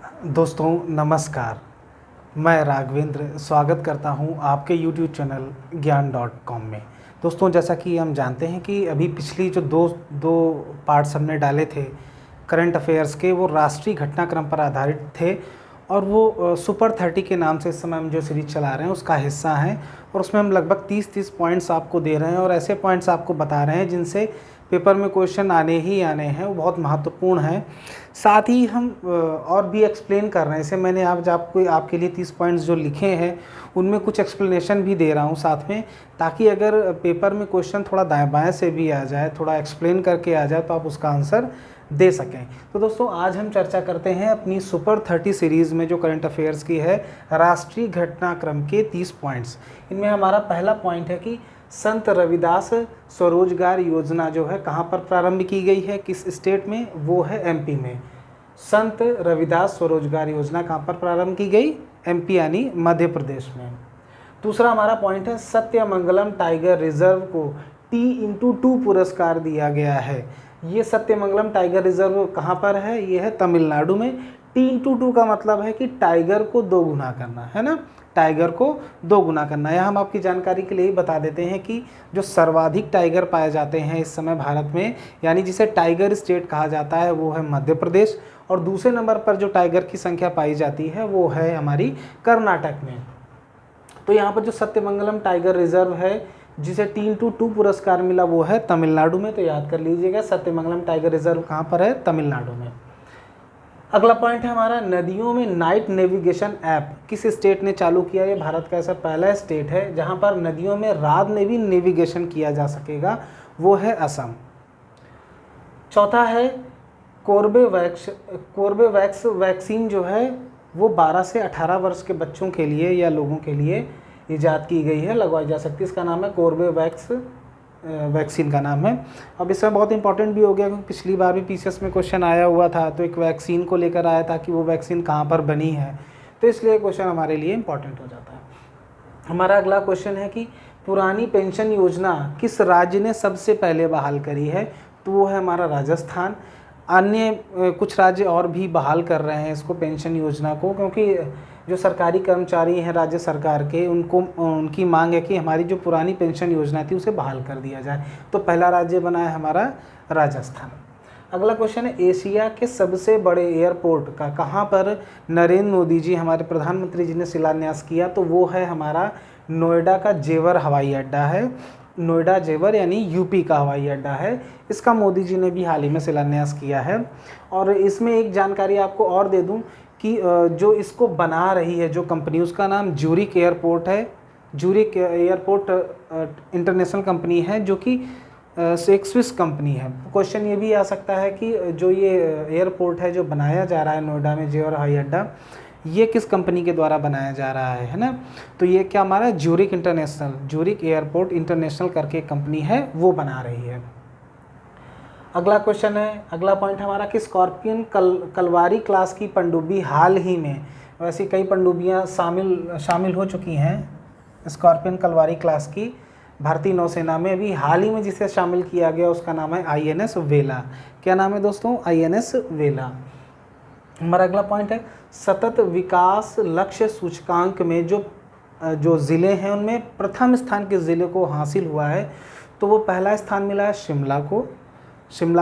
दोस्तों नमस्कार। मैं राघवेंद्र स्वागत करता हूं आपके यूट्यूब चैनल ज्ञान.com में। दोस्तों जैसा कि हम जानते हैं कि अभी पिछली जो दो पार्ट्स हमने डाले थे करंट अफेयर्स के, वो राष्ट्रीय घटनाक्रम पर आधारित थे और वो सुपर 30 के नाम से इस समय हम जो सीरीज चला रहे हैं उसका हिस्सा हैं। और उसमें हम लगभग 30 पॉइंट्स आपको दे रहे हैं और ऐसे पॉइंट्स आपको बता रहे हैं जिनसे पेपर में क्वेश्चन आने ही आने हैं, वो बहुत महत्वपूर्ण हैं। साथ ही हम और भी एक्सप्लेन कर रहे हैं। जैसे मैंने आज आपके लिए 30 पॉइंट्स जो लिखे हैं उनमें कुछ एक्सप्लेनेशन भी दे रहा हूँ साथ में, ताकि अगर पेपर में क्वेश्चन थोड़ा दाएं बाएं से भी आ जाए, थोड़ा एक्सप्लेन करके आ जाए, तो आप उसका आंसर दे सकें। तो दोस्तों आज हम चर्चा करते हैं अपनी सुपर 30 सीरीज़ में जो करंट अफेयर्स की है, राष्ट्रीय घटनाक्रम के 30 पॉइंट्स। इनमें हमारा पहला पॉइंट है कि संत रविदास स्वरोजगार योजना जो है कहाँ पर प्रारंभ की गई है, किस स्टेट में, वो है एमपी में। संत रविदास स्वरोजगार योजना कहाँ पर प्रारंभ की गई, एमपी यानी मध्य प्रदेश में। दूसरा हमारा पॉइंट है सत्यमंगलम टाइगर रिजर्व को T/2 पुरस्कार दिया गया है। ये सत्यमंगलम टाइगर रिजर्व कहाँ पर है, ये है तमिलनाडु में। T/2 का मतलब है कि टाइगर को 2 गुना करना, है ना, टाइगर को 2 गुना करना। यह हम आपकी जानकारी के लिए ही बता देते हैं कि जो सर्वाधिक टाइगर पाए जाते हैं इस समय भारत में, यानी जिसे टाइगर स्टेट कहा जाता है, वो है मध्य प्रदेश। और दूसरे नंबर पर जो टाइगर की संख्या पाई जाती है वो है हमारी कर्नाटक में। तो यहाँ पर जो सत्यमंगलम टाइगर रिजर्व है जिसे T/2 पुरस्कार मिला, वो है तमिलनाडु में। तो याद कर लीजिएगा, सत्यमंगलम टाइगर रिजर्व कहाँ पर है, तमिलनाडु में। अगला पॉइंट है हमारा नदियों में नाइट नेविगेशन ऐप किस स्टेट ने चालू किया। ये भारत का ऐसा पहला स्टेट है जहां पर नदियों में रात में भी नेविगेशन किया जा सकेगा, वो है असम। चौथा है कोर्बेवैक्स वैक्सीन जो है वो 12 से 18 वर्ष के बच्चों के लिए या लोगों के लिए ईजाद की गई है, लगवाई जा सकती है। इसका नाम है कोर्बेवैक्स वैक्सीन का नाम है। अब इसमें बहुत इंपॉर्टेंट भी हो गया क्योंकि पिछली बार भी पीसीएस में क्वेश्चन आया हुआ था, तो एक वैक्सीन को लेकर आया था कि वो वैक्सीन कहाँ पर बनी है, तो इसलिए क्वेश्चन हमारे लिए इंपॉर्टेंट हो जाता है। हमारा अगला क्वेश्चन है कि पुरानी पेंशन योजना किस राज्य ने सबसे पहले बहाल करी है, तो वो है हमारा राजस्थान। अन्य कुछ राज्य और भी बहाल कर रहे हैं इसको, पेंशन योजना को, क्योंकि जो सरकारी कर्मचारी हैं राज्य सरकार के, उनकी मांग है कि हमारी जो पुरानी पेंशन योजना थी उसे बहाल कर दिया जाए। तो पहला राज्य बना है हमारा राजस्थान। अगला क्वेश्चन है एशिया के सबसे बड़े एयरपोर्ट का कहाँ पर नरेंद्र मोदी जी, हमारे प्रधानमंत्री जी ने शिलान्यास किया, तो वो है हमारा नोएडा का जेवर हवाई अड्डा है। नोएडा जेवर यानी यूपी का हवाई अड्डा है, इसका मोदी जी ने भी हाल ही में शिलान्यास किया है। और इसमें एक जानकारी आपको और दे दूं कि जो इसको बना रही है जो कंपनी, उसका नाम ज्यूरिक एयरपोर्ट है। ज्यूरिक एयरपोर्ट इंटरनेशनल कंपनी है जो कि एक स्विस कंपनी है। क्वेश्चन ये भी आ सकता है कि जो ये एयरपोर्ट है जो बनाया जा रहा है नोएडा में, जेवर हवाई अड्डा, ये किस कंपनी के द्वारा बनाया जा रहा है ना। तो ये क्या हमारा ज्यूरिक एयरपोर्ट इंटरनेशनल करके कंपनी है, वो बना रही है। अगला क्वेश्चन है, अगला पॉइंट हमारा कि स्कॉर्पियन कलवारी क्लास की पनडुब्बी हाल ही में, वैसे कई पनडुब्बियाँ शामिल हो चुकी हैं स्कॉर्पियन कलवारी क्लास की भारतीय नौसेना में। अभी हाल ही में जिसे शामिल किया गया उसका नाम है INS वेला। क्या नाम है दोस्तों, INS वेला। हमारा अगला पॉइंट है सतत विकास लक्ष्य सूचकांक में जो ज़िले हैं उनमें प्रथम स्थान किस ज़िले को हासिल हुआ है, तो वो पहला स्थान मिला है शिमला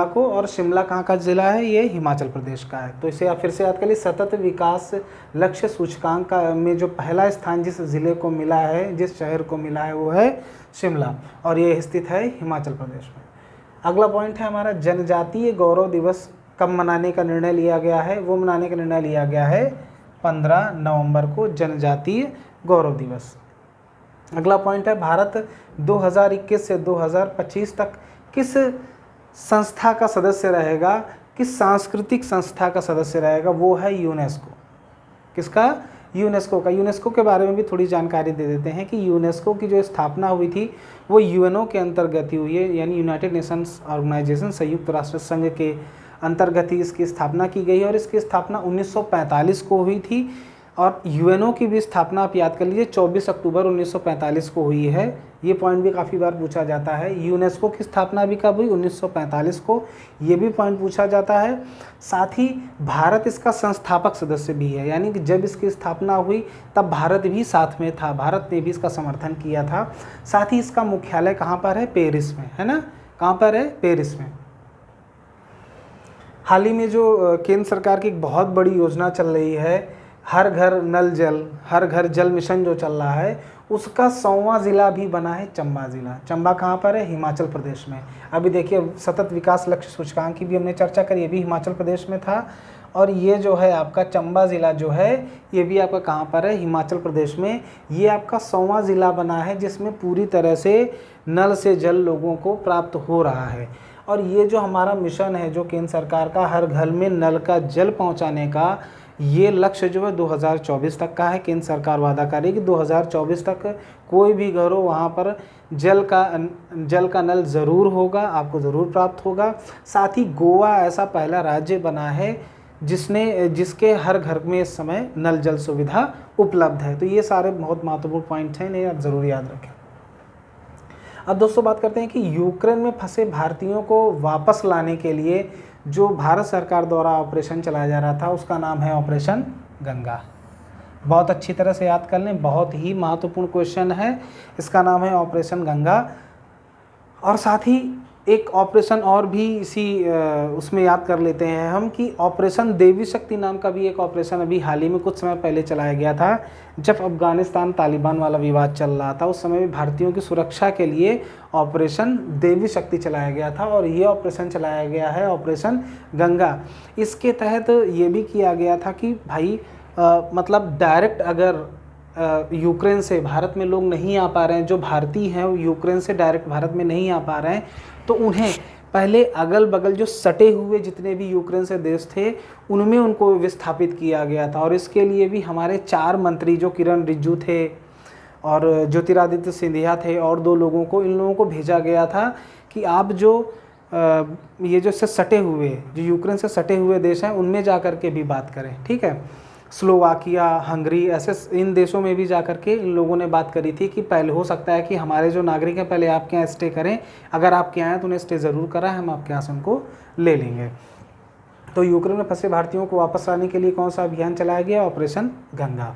को। और शिमला कहाँ का ज़िला है, ये हिमाचल प्रदेश का है। तो इसे आप फिर से याद कर लीजिए, सतत विकास लक्ष्य सूचकांक का में जो पहला स्थान जिस ज़िले को मिला है, जिस शहर को मिला है, वो है शिमला, और ये स्थित है हिमाचल प्रदेश में। अगला पॉइंट है हमारा जनजातीय गौरव दिवस कब मनाने का निर्णय लिया गया है, वो मनाने का निर्णय लिया गया है 15 नवंबर को, जनजातीय गौरव दिवस। अगला पॉइंट है भारत 2021 से 2025 तक किस संस्था का सदस्य रहेगा, किस सांस्कृतिक संस्था का सदस्य रहेगा, वो है यूनेस्को। किसका, यूनेस्को का। यूनेस्को के बारे में भी थोड़ी जानकारी दे देते हैं कि यूनेस्को की जो स्थापना हुई थी वो UNO के अंतर्गत ही हुई है, यानी यूनाइटेड नेशंस ऑर्गेनाइजेशन, संयुक्त राष्ट्र संघ के अंतर्गत ही इसकी स्थापना की गई है। और इसकी स्थापना 1945 को हुई थी। और UNO की भी स्थापना आप याद कर लीजिए 24 अक्टूबर 1945 को हुई है ये पॉइंट भी काफ़ी बार पूछा जाता है। यूनेस्को की स्थापना भी कब हुई? 1945 को, ये भी पॉइंट पूछा जाता है। साथ ही भारत इसका संस्थापक सदस्य भी है, यानी कि जब इसकी स्थापना हुई तब भारत भी साथ में था, भारत ने भी इसका समर्थन किया था। साथ ही इसका मुख्यालय कहाँ पर है? पेरिस में, है ना। कहाँ पर है? पेरिस में। हाल ही में जो केंद्र सरकार की एक बहुत बड़ी योजना चल रही है, हर घर नल जल, हर घर जल मिशन जो चल रहा है, उसका 100वां ज़िला भी बना है चंबा ज़िला। चंबा कहाँ पर है? हिमाचल प्रदेश में। अभी देखिए सतत विकास लक्ष्य सूचकांक की भी हमने चर्चा करी, ये भी हिमाचल प्रदेश में था। और ये जो है आपका चंबा ज़िला जो है ये भी आपका कहाँ पर है? हिमाचल प्रदेश में। ये आपका 100वां ज़िला बना है जिसमें पूरी तरह से नल से जल लोगों को प्राप्त हो रहा है। और ये जो हमारा मिशन है जो केंद्र सरकार का, हर घर में नल का जल पहुंचाने का, ये लक्ष्य जो है 2024 तक का है। केंद्र सरकार वादा कर रही है कि 2024 तक कोई भी घर हो वहाँ पर जल का नल ज़रूर होगा, आपको ज़रूर प्राप्त होगा। साथ ही गोवा ऐसा पहला राज्य बना है जिसके हर घर में इस समय नल जल सुविधा उपलब्ध है। तो ये सारे बहुत महत्वपूर्ण पॉइंट हैं, इन्हें आप ज़रूर याद रखें। अब दोस्तों बात करते हैं कि यूक्रेन में फंसे भारतीयों को वापस लाने के लिए जो भारत सरकार द्वारा ऑपरेशन चलाया जा रहा था उसका नाम है ऑपरेशन गंगा। बहुत अच्छी तरह से याद कर लें, बहुत ही महत्वपूर्ण क्वेश्चन है। इसका नाम है ऑपरेशन गंगा। और साथ ही एक ऑपरेशन और भी इसी उसमें याद कर लेते हैं हम कि ऑपरेशन देवी शक्ति नाम का भी एक ऑपरेशन अभी हाल ही में कुछ समय पहले चलाया गया था। जब अफगानिस्तान तालिबान वाला विवाद चल रहा था उस समय भी भारतीयों की सुरक्षा के लिए ऑपरेशन देवी शक्ति चलाया गया था, और ये ऑपरेशन चलाया गया है ऑपरेशन गंगा। इसके तहत ये भी किया गया था कि भाई मतलब डायरेक्ट अगर यूक्रेन से भारत में लोग नहीं आ पा रहे हैं, जो भारतीय हैं वो यूक्रेन से डायरेक्ट भारत में नहीं आ पा रहे हैं, तो उन्हें पहले अगल बगल जो सटे हुए जितने भी यूक्रेन से देश थे उनमें उनको विस्थापित किया गया था। और इसके लिए भी हमारे 4 मंत्री जो किरण रिजिजू थे और ज्योतिरादित्य सिंधिया थे और 2 लोगों को, इन लोगों को भेजा गया था कि आप जो ये जो सटे हुए जो यूक्रेन से सटे हुए देश हैं उनमें जा कर के भी बात करें, ठीक है। स्लोवाकिया, हंगरी, ऐसे इन देशों में भी जाकर के इन लोगों ने बात करी थी कि पहले हो सकता है कि हमारे जो नागरिक हैं पहले आपके यहाँ स्टे करें, अगर आपके यहाँ आए तो उन्हें स्टे ज़रूर कराएं, हम आपके यहाँ से उनको ले लेंगे। तो यूक्रेन में फंसे भारतीयों को वापस लाने के लिए कौन सा अभियान चलाया गया? ऑपरेशन गंगा।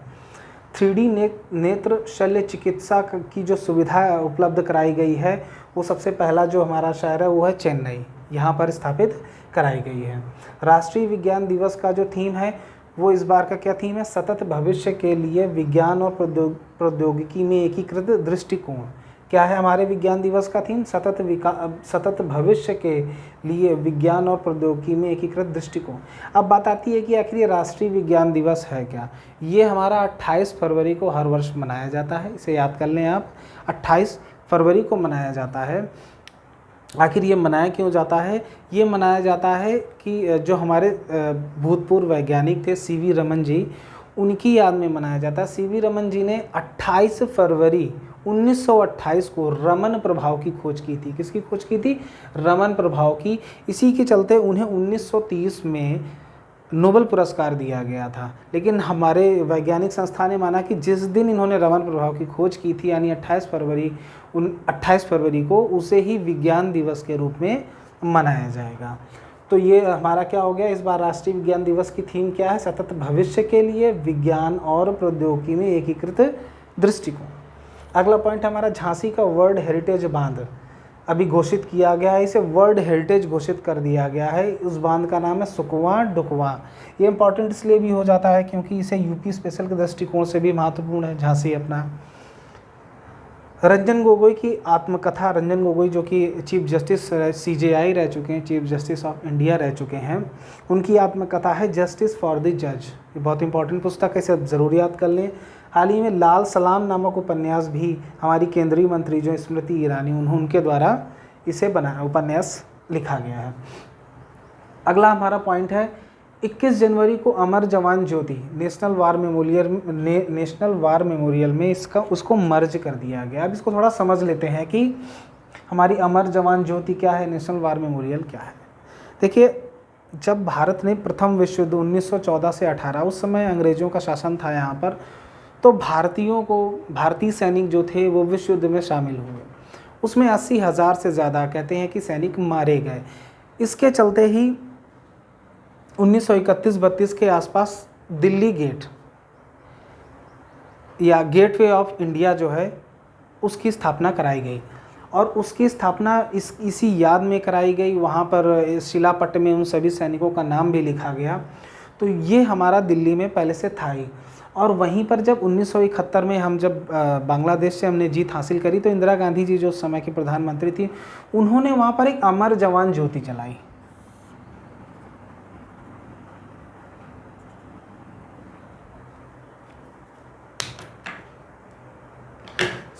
3D नेत्र शल्य चिकित्सा की जो सुविधा उपलब्ध कराई गई है वो सबसे पहला जो हमारा शहर है वो है चेन्नई, यहाँ पर स्थापित कराई गई है। राष्ट्रीय विज्ञान दिवस का जो थीम है वो इस बार का क्या थीम है? सतत भविष्य के लिए विज्ञान और प्रौद्योगिकी में एकीकृत दृष्टिकोण। क्या है हमारे विज्ञान दिवस का थीम? सतत भविष्य के लिए विज्ञान और प्रौद्योगिकी में एकीकृत दृष्टिकोण। अब बात आती है कि आखिर ये राष्ट्रीय विज्ञान दिवस है क्या? ये हमारा 28 फरवरी को हर वर्ष मनाया जाता है, इसे याद कर लें आप, 28 फरवरी को मनाया जाता है। आखिर ये मनाया क्यों जाता है? ये मनाया जाता है कि जो हमारे भूतपूर्व वैज्ञानिक थे सीवी रमन जी, उनकी याद में मनाया जाता है। सीवी रमन जी ने 28 फरवरी 1928 को रमन प्रभाव की खोज की थी। किसकी खोज की थी? रमन प्रभाव की। इसी के चलते उन्हें 1930 में नोबेल पुरस्कार दिया गया था। लेकिन हमारे वैज्ञानिक संस्था ने माना कि जिस दिन इन्होंने रमन प्रभाव की खोज की थी यानी 28 फरवरी को उसे ही विज्ञान दिवस के रूप में मनाया जाएगा। तो ये हमारा क्या हो गया? इस बार राष्ट्रीय विज्ञान दिवस की थीम क्या है? सतत भविष्य के लिए विज्ञान और प्रौद्योगिकी में एकीकृत दृष्टिकोण। अगला पॉइंट हमारा झांसी का वर्ल्ड हेरिटेज बांध अभी घोषित किया गया है, इसे वर्ल्ड हेरिटेज घोषित कर दिया गया है। उस बांध का नाम है सुकवा डुकवा। ये इंपॉर्टेंट इसलिए भी हो जाता है क्योंकि इसे यूपी स्पेशल के दृष्टिकोण से भी महत्वपूर्ण है झांसी अपना। रंजन गोगोई की आत्मकथा, रंजन गोगोई जो कि चीफ जस्टिस CJI रह चुके हैं, चीफ जस्टिस ऑफ इंडिया रह चुके हैं, उनकी आत्मकथा है जस्टिस फॉर द जज। ये बहुत इंपॉर्टेंट पुस्तक है, इसे ज़रूर याद कर लें। हाल ही में लाल सलाम नामक उपन्यास भी हमारी केंद्रीय मंत्री जो स्मृति ईरानी उनके द्वारा इसे उपन्यास लिखा गया है। अगला हमारा पॉइंट है 21 जनवरी को अमर जवान ज्योति नेशनल वार मेमोरियल में उसको मर्ज कर दिया गया। अब इसको थोड़ा समझ लेते हैं कि हमारी अमर जवान ज्योति क्या है, नेशनल वार मेमोरियल क्या है। देखिए, जब भारत ने प्रथम विश्व युद्ध 1914 से 18 उस समय अंग्रेज़ों का शासन था यहाँ पर, तो भारतीय सैनिक जो थे वो विश्व युद्ध में शामिल हुए। उसमें 80,000 से ज़्यादा कहते हैं कि सैनिक मारे गए। इसके चलते ही 1931-32 के आसपास दिल्ली गेट या गेटवे ऑफ इंडिया जो है उसकी स्थापना कराई गई, और उसकी स्थापना इसी याद में कराई गई। वहाँ पर शिलापट्ट में उन सभी सैनिकों का नाम भी लिखा गया। तो ये हमारा दिल्ली में पहले से था ही। और वहीं पर जब 1971 में हम जब बांग्लादेश से हमने जीत हासिल करी, तो इंदिरा गांधी जी जो उस समय की प्रधानमंत्री थी, उन्होंने वहाँ पर एक अमर जवान ज्योति जलाई।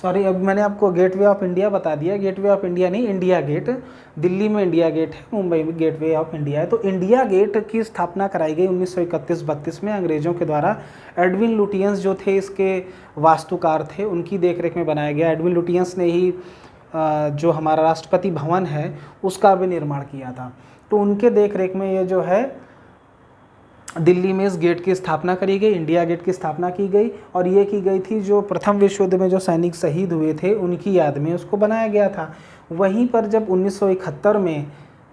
सॉरी, अब मैंने आपको गेटवे ऑफ इंडिया बता दिया। गेटवे ऑफ इंडिया नहीं, इंडिया गेट। दिल्ली में इंडिया गेट है, मुंबई में गेटवे ऑफ इंडिया है। तो इंडिया गेट की स्थापना कराई गई 1931-32 में अंग्रेज़ों के द्वारा। एडविन लुटियंस जो थे इसके वास्तुकार थे, उनकी देखरेख में बनाया गया। एडविन लुटियंस ने ही जो हमारा राष्ट्रपति भवन है उसका भी निर्माण किया था। तो उनके देखरेख में ये जो है दिल्ली में इस गेट की स्थापना करी गई, इंडिया गेट की स्थापना की गई। और ये की गई थी जो प्रथम विश्व युद्ध में जो सैनिक शहीद हुए थे उनकी याद में उसको बनाया गया था। वहीं पर जब 1971 में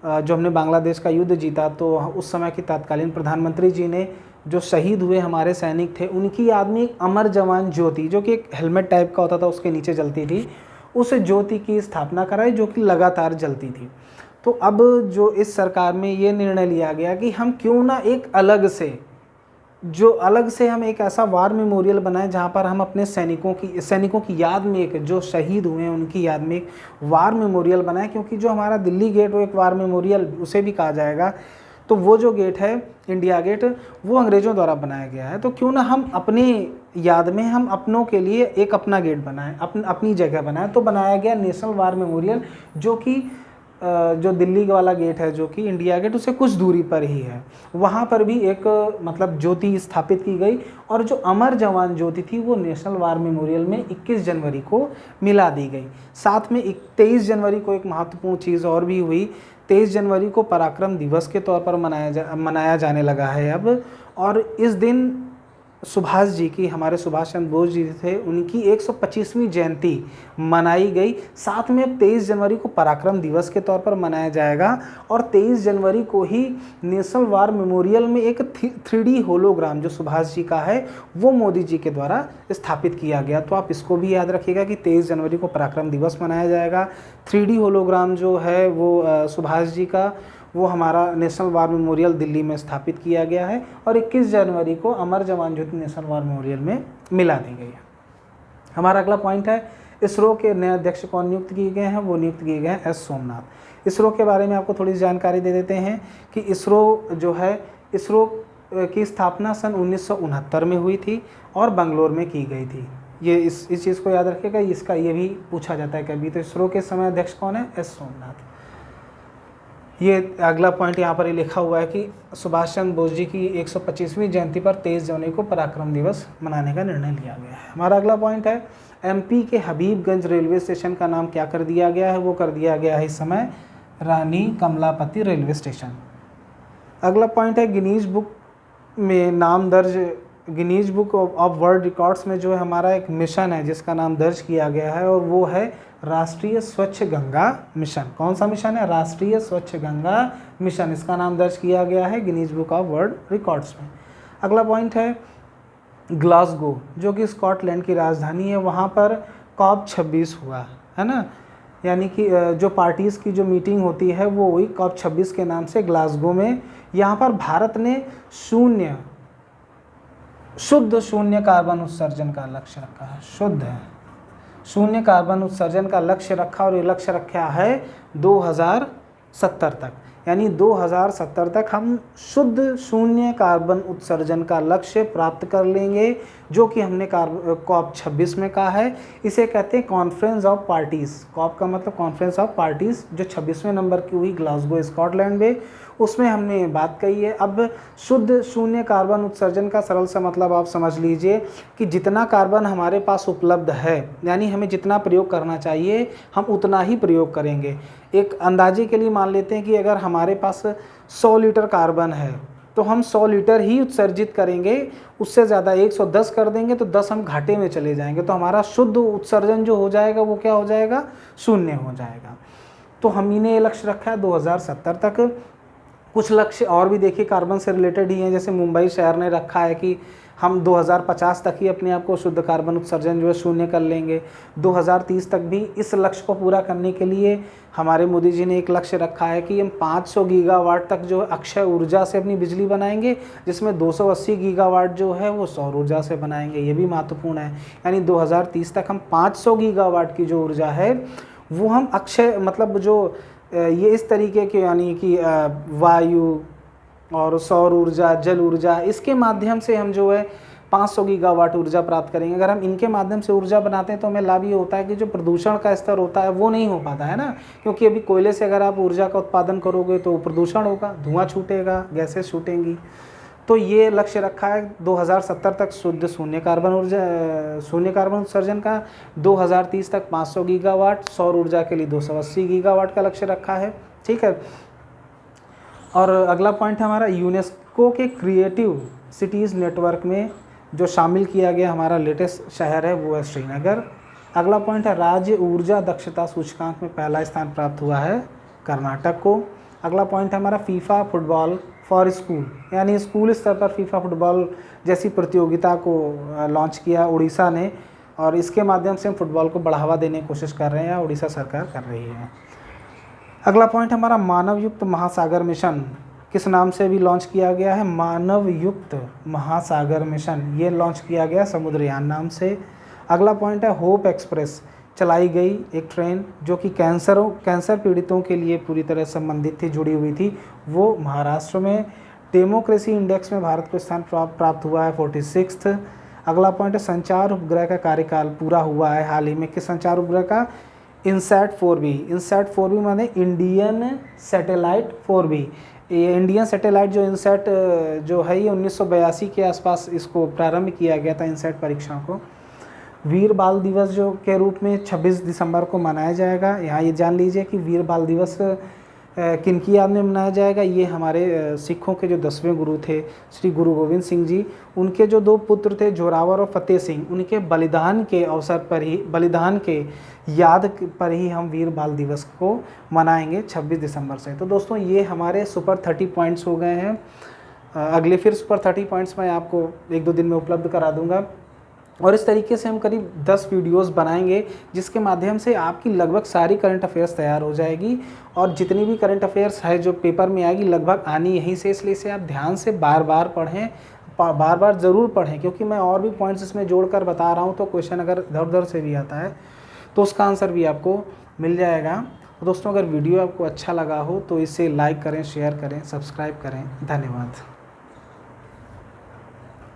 जो हमने बांग्लादेश का युद्ध जीता, तो उस समय की तत्कालीन प्रधानमंत्री जी ने जो शहीद हुए हमारे सैनिक थे उनकी याद में एक अमर जवान ज्योति, जो कि एक हेलमेट टाइप का होता था, उसके नीचे जलती थी, उस ज्योति की स्थापना कराई जो कि लगातार जलती थी। तो अब जो इस सरकार में ये निर्णय लिया गया कि हम क्यों ना एक अलग से हम एक ऐसा वार मेमोरियल बनाएं जहां पर हम अपने सैनिकों की याद में, एक जो शहीद हुए हैं उनकी याद में एक वार मेमोरियल बनाएं। क्योंकि जो हमारा दिल्ली गेट वो एक वार मेमोरियल उसे भी कहा जाएगा। तो वो जो गेट है इंडिया गेट, वो अंग्रेज़ों द्वारा बनाया गया है। तो क्यों ना हम अपने याद में हम अपनों के लिए एक अपना गेट बनाएं, अपनी जगह बनाएं। तो बनाया गया नेशनल वार मेमोरियल, जो कि जो दिल्ली वाला गेट है, जो कि इंडिया गेट, उसे कुछ दूरी पर ही है। वहाँ पर भी एक मतलब ज्योति स्थापित की गई, और जो अमर जवान ज्योति थी वो नेशनल वार मेमोरियल में 21 जनवरी को मिला दी गई। साथ में 23 जनवरी को एक महत्वपूर्ण चीज़ और भी हुई। 23 जनवरी को पराक्रम दिवस के तौर पर मनाया जाने लगा है अब। और इस दिन सुभाष जी की, हमारे सुभाष चंद्र बोस जी थे, उनकी 125वीं जयंती मनाई गई। साथ में अब 23 जनवरी को पराक्रम दिवस के तौर पर मनाया जाएगा। और 23 जनवरी को ही नेशनल वार मेमोरियल में एक 3D होलोग्राम जो सुभाष जी का है वो मोदी जी के द्वारा स्थापित किया गया। तो आप इसको भी याद रखिएगा कि 23 जनवरी को पराक्रम दिवस मनाया जाएगा। 3D होलोग्राम जो है वो सुभाष जी का, वो हमारा नेशनल वार मेमोरियल दिल्ली में स्थापित किया गया है। और 21 जनवरी को अमर जवान ज्योति नेशनल वार मेमोरियल में मिला दी गई है। हमारा अगला पॉइंट है, इसरो के नए अध्यक्ष कौन नियुक्त किए गए हैं? वो नियुक्त किए गए हैं एस सोमनाथ। इसरो के बारे में आपको थोड़ी जानकारी दे देते हैं कि इसरो जो है, इसरो की स्थापना सन 1969 में हुई थी और बंगलोर में की गई थी। ये इस चीज़ को याद रखिएगा, इसका ये भी पूछा जाता है कभी। तो इसरो के समय अध्यक्ष कौन है? एस सोमनाथ। ये अगला पॉइंट यहाँ पर ही लिखा हुआ है कि सुभाष चंद्र बोस जी की 125वीं जयंती पर 23 जनवरी को पराक्रम दिवस मनाने का निर्णय लिया गया है। हमारा अगला पॉइंट है, एमपी के हबीबगंज रेलवे स्टेशन का नाम क्या कर दिया गया है? वो कर दिया गया है इस समय रानी कमलापति रेलवे स्टेशन। अगला पॉइंट है, गिनीज बुक में नाम दर्ज, Guinness book of world records में जो है हमारा एक मिशन है जिसका नाम दर्ज किया गया है, और वो है राष्ट्रीय स्वच्छ गंगा मिशन। कौन सा मिशन है? राष्ट्रीय स्वच्छ गंगा मिशन। इसका नाम दर्ज किया गया है Guinness book of world records में। अगला पॉइंट है ग्लासगो, जो कि स्कॉटलैंड की राजधानी है। वहाँ पर COP 26 हुआ है ना, यानी कि जो पार्टीज़ की जो मीटिंग होती है वो हुई COP 26 के नाम से ग्लासगो में। यहाँ पर भारत ने शुद्ध शून्य कार्बन उत्सर्जन का लक्ष्य रखा है। शुद्ध शून्य कार्बन उत्सर्जन का लक्ष्य रखा, और ये लक्ष्य रखा है 2070 तक, यानी 2070 तक हम शुद्ध शून्य कार्बन उत्सर्जन का लक्ष्य प्राप्त कर लेंगे, जो कि हमने COP 26 में कहा है। इसे कहते हैं कॉन्फ्रेंस ऑफ पार्टीज़। COP का मतलब कॉन्फ्रेंस ऑफ पार्टीज़, जो 26वें नंबर की हुई ग्लासगो स्कॉटलैंड में, उसमें हमने बात कही है। अब शुद्ध शून्य कार्बन उत्सर्जन का सरल सा मतलब आप समझ लीजिए कि जितना कार्बन हमारे पास उपलब्ध है, यानी हमें जितना प्रयोग करना चाहिए हम उतना ही प्रयोग करेंगे। एक अंदाजे के लिए मान लेते हैं कि अगर हमारे पास 100 लीटर कार्बन है, तो हम 100 लीटर ही उत्सर्जित करेंगे, उससे ज़्यादा 110 कर देंगे तो 10 हम घाटे में चले जाएंगे, तो हमारा शुद्ध उत्सर्जन जो हो जाएगा वो क्या हो जाएगा, शून्य हो जाएगा। तो हमने ये लक्ष्य रखा है 2070 तक। कुछ लक्ष्य और भी देखिए कार्बन से रिलेटेड ही हैं, जैसे मुंबई शहर ने रखा है कि हम 2050 तक ही अपने आप को शुद्ध कार्बन उत्सर्जन जो है शून्य कर लेंगे। 2030 तक भी इस लक्ष्य को पूरा करने के लिए हमारे मोदी जी ने एक लक्ष्य रखा है कि हम 500 गीगावाट तक जो अक्षय ऊर्जा से अपनी बिजली बनाएंगे, जिसमें 280 गीगावाट जो है वो सौर ऊर्जा से बनाएंगे। ये भी महत्वपूर्ण है, यानी 2030 तक हम 500 गीगावाट की जो ऊर्जा है वो हम अक्षय मतलब जो ये इस तरीके के यानी कि वायु और सौर ऊर्जा, जल ऊर्जा, इसके माध्यम से हम जो है 500 गीगावाट ऊर्जा प्राप्त करेंगे। अगर हम इनके माध्यम से ऊर्जा बनाते हैं तो हमें लाभ ये होता है कि जो प्रदूषण का स्तर होता है वो नहीं हो पाता है ना, क्योंकि अभी कोयले से अगर आप ऊर्जा का उत्पादन करोगे तो प्रदूषण होगा, धुआं छूटेगा, गैसें छूटेंगी। तो ये लक्ष्य रखा है 2070 तक शुद्ध शून्य कार्बन उत्सर्जन का, 2030 तक 500 गीगावाट, सौर ऊर्जा के लिए 280 गीगावाट का लक्ष्य रखा है। ठीक है। और अगला पॉइंट है हमारा यूनेस्को के क्रिएटिव सिटीज़ नेटवर्क में जो शामिल किया गया हमारा लेटेस्ट शहर है वो है श्रीनगर। अगला पॉइंट है राज्य ऊर्जा दक्षता सूचकांक में पहला स्थान प्राप्त हुआ है कर्नाटक को। अगला पॉइंट है हमारा फीफा फुटबॉल फॉर स्कूल, यानी स्कूल स्तर पर फीफा फुटबॉल जैसी प्रतियोगिता को लॉन्च किया उड़ीसा ने, और इसके माध्यम से हम फुटबॉल को बढ़ावा देने की कोशिश कर रहे हैं, उड़ीसा सरकार कर रही है। अगला पॉइंट हमारा मानव युक्त महासागर मिशन, किस नाम से भी लॉन्च किया गया है, मानव युक्त महासागर मिशन, ये लॉन्च किया गया समुद्रयान नाम से। अगला पॉइंट है होप एक्सप्रेस, चलाई गई एक ट्रेन जो कि कैंसर पीड़ितों के लिए पूरी तरह संबंधित थी, जुड़ी हुई थी, वो महाराष्ट्र में। डेमोक्रेसी इंडेक्स में भारत को स्थान प्राप्त हुआ है 46। अगला पॉइंट है संचार उपग्रह का कार्यकाल पूरा हुआ है हाल ही में, किस संचार उपग्रह का, इनसैट 4B। इनसैट 4B माने इंडियन सैटेलाइट 4B। ये इंडियन सैटेलाइट जो इनसैट जो है ये 1982 के आसपास इसको प्रारंभ किया गया था इनसैट परीक्षण को। वीर बाल दिवस जो के रूप में 26 दिसंबर को मनाया जाएगा। यहाँ ये जान लीजिए कि वीर बाल दिवस किनकी याद में मनाया जाएगा, ये हमारे सिखों के जो 10वें गुरु थे श्री गुरु गोविंद सिंह जी, उनके जो 2 पुत्र थे जोरावर और फतेह सिंह, उनके बलिदान के अवसर पर ही, बलिदान के याद पर ही हम वीर बाल दिवस को मनाएंगे 26 दिसंबर से। तो दोस्तों ये हमारे सुपर 30 पॉइंट्स हो गए हैं। अगले फिर सुपर 30 पॉइंट्स मैं आपको 1-2 दिन में उपलब्ध करा दूंगा, और इस तरीके से हम करीब 10 वीडियोस बनाएंगे जिसके माध्यम से आपकी लगभग सारी करंट अफेयर्स तैयार हो जाएगी, और जितनी भी करंट अफेयर्स है जो पेपर में आएगी लगभग आनी यहीं से, इसलिए इसे आप ध्यान से बार बार पढ़ें, बार बार ज़रूर पढ़ें, क्योंकि मैं और भी पॉइंट्स इसमें जोड़कर बता रहा हूँ, तो क्वेश्चन अगर इधर उधर से भी आता है तो उसका आंसर भी आपको मिल जाएगा। तो दोस्तों अगर वीडियो आपको अच्छा लगा हो तो इसे लाइक करें, शेयर करें, सब्सक्राइब करें। धन्यवाद।